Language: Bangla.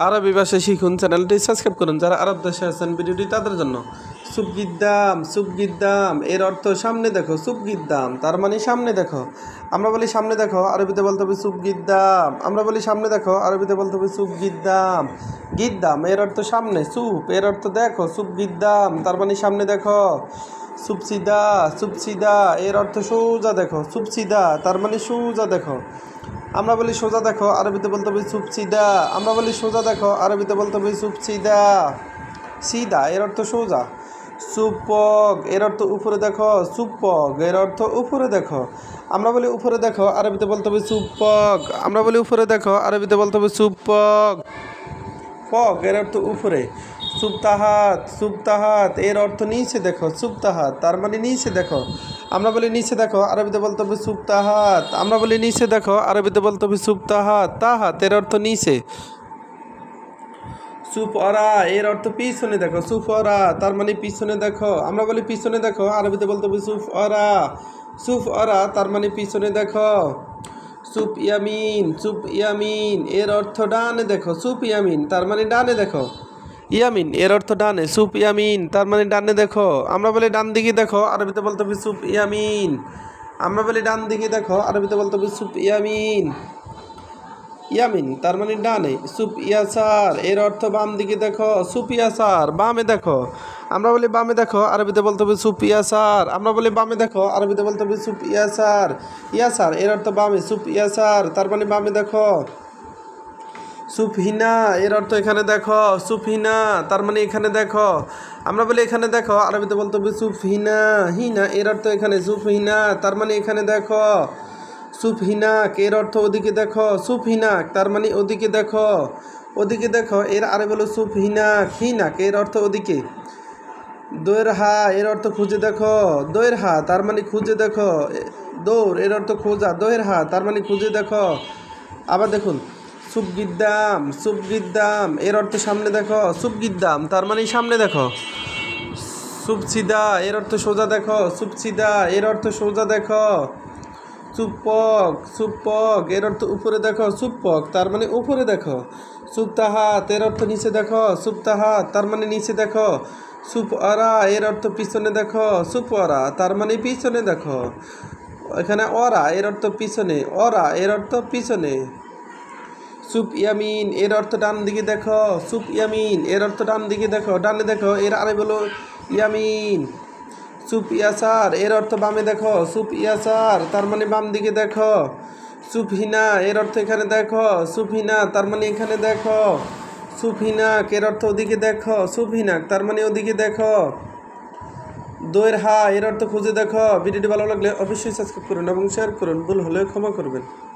আরবি ভাষা শিখুন চ্যানেলটি সাবস্ক্রাইব করুন। যারা আরব দেশে আছেন ভিডিওটি তাদের জন্য। সুবগিদ্দাম সুবগিদ্দাম এর অর্থ সামনে দেখো। সুবগিদ্দাম তার মানে সামনে দেখো। আমরা বলি সামনে দেখো, আরবিতে বলতে হবে সুবগিদ্দাম। আমরা বলি সামনে দেখো, আরবিতে বলতে হবে সুবগিদ্দাম। গিদ্দাম এর অর্থ সামনে, সুপ এর অর্থ দেখো। সুবগিদ্দাম তার মানে সামনে দেখো। সুবসিদা সুবসিদা এর অর্থ সোজা দেখো। সুবসিদা তার মানে সোজা দেখো। আমরা বলি সোজা দেখো, আরবিতে বলতে হবে সুবসিদা। আমরা বলি সোজা দেখো, আরবিতে বলতে হবে সুবসিদা। সিদা এর অর্থ সোজা। সুপগ এর অর্থ উপরে দেখো। সুপগ এর অর্থ উপরে দেখো। আমরা বলি উপরে দেখো, আরবিতে বলতে হবে সুপগ। আমরা বলি উপরে দেখো, আরবিতে বলতে হবে সুপগ। পগ এর অর্থ উপরে। সুবতাহাত সুবতাহাত এর অর্থ নিচে দেখো। সুবতাহাত তার মানে নিচে দেখো। আমরা বলি নিচে দেখো, আরবিতে বলতে হবে সুবতাহাত। আমরা বলি নিচে দেখো, আরবিতে বলতে হবে সুবতাহাত। তাহাত এর অর্থ নিচে। সুফরা এর অর্থ পিছনে দেখো। সুফরা তার মানে পিছনে দেখো। আমরা বলি পিছনে দেখো, আরবিতে বলতে হবে সুফরা। সুফরা তার মানে পিছনে দেখো। সুপ ইয়ামিন এর অর্থ ডানে দেখো। সুপ ইয়ামিন তার মানে ডানে দেখো। ইয়ামিন এর অর্থ ডানে। সুপ ইয়ামিন তার মানে ডানে দেখো। আমরা বলি ডান দিকে দেখো, আরবিতে বলতে হবে সুপ ইয়ামিন। আমরা বলি ডান দিকে দেখো, আরবিতে বলতে হবে সুপ ইয়ামিন। ইয়ামিন তার মানে ডানে। সুপ ইয়াসার এর অর্থ বাম দিকে দেখো। সুপ ইয়াসার বামে দেখো। আমরা বলি বামে দেখো, আরবিতে বলতে হবে সুপ ইয়াসার। আমরা বলি বামে দেখো, আরবিতে বলতে হবে সুপ ইয়াসার। ইয়াসার এর অর্থ বামে। সুপ ইয়াসার তার মানে বামে দেখো। সুফহিনা এর অর্থ এখানে দেখো। সুফহিনা তার মানে এখানে দেখো। আমরা বলি এখানে দেখো, আরবিতে বলতে হবে সুফহিনা। হিনা এর অর্থ এখানে। সুফহিনা তার মানে এখানে দেখো। সুফহিনাক এর অর্থ ওদিকে দেখো। সুফহিনাক তার মানে ওদিকে দেখো। ওদিকে দেখো এর আরবি হলো সুফহিনাক। হিনাক এর অর্থ ওদিকে। দৈরহা এর অর্থ খুঁজে দেখো। দৈরহা তার মানে খুঁজে দেখো। দৌড় এর অর্থ খোঁজা। দৈরহা তার মানে খুঁজে দেখো। আবার দেখুন, সুবগিদ্দাম এর অর্থ সামনে দেখো। সুবগিদ্দাম তার মানে সামনে দেখো। সুবসিদা এর অর্থ সোজা দেখো। সুবসিদা এর অর্থ সোজা দেখো। সুপক এর অর্থ উপরে দেখো। সুপক তার মানে উপরে দেখো। সুবতাহাত এর অর্থ নিচে দেখো। সুবতাহাত তার মানে নিচে দেখো। সুপরা এর অর্থ পিছনে দেখো। সুপরা তার মানে পিছনে দেখো। এখানে অরা এর অর্থ পিছনে। অরা এর অর্থ পিছনে। সুপ ইয়ামিন এর অর্থ ডান দিকে দেখো। সুপ ইয়ামিন এর অর্থ ডান দিকে দেখো। ডানে দেখো এর আরবি হলো ইয়ামিন। সুপ ইয়াসার এর অর্থ বামে দেখো। সুপ ইয়াসার তার মানে বাম দিকে দেখো। সুফহিনা এর অর্থ এখানে দেখো। সুফহিনা তার মানে এখানে দেখো। সুফহিনাক এর অর্থ ওদিকে দেখো। সুফহিনাক তার মানে ওদিকে দেখো। দৈরহা এর অর্থ খুঁজে দেখো। ভিডিওটি ভালো লাগলে অবশ্যই সাবস্ক্রাইব করুন এবং শেয়ার করুন। ভুল হলে ক্ষমা করবেন।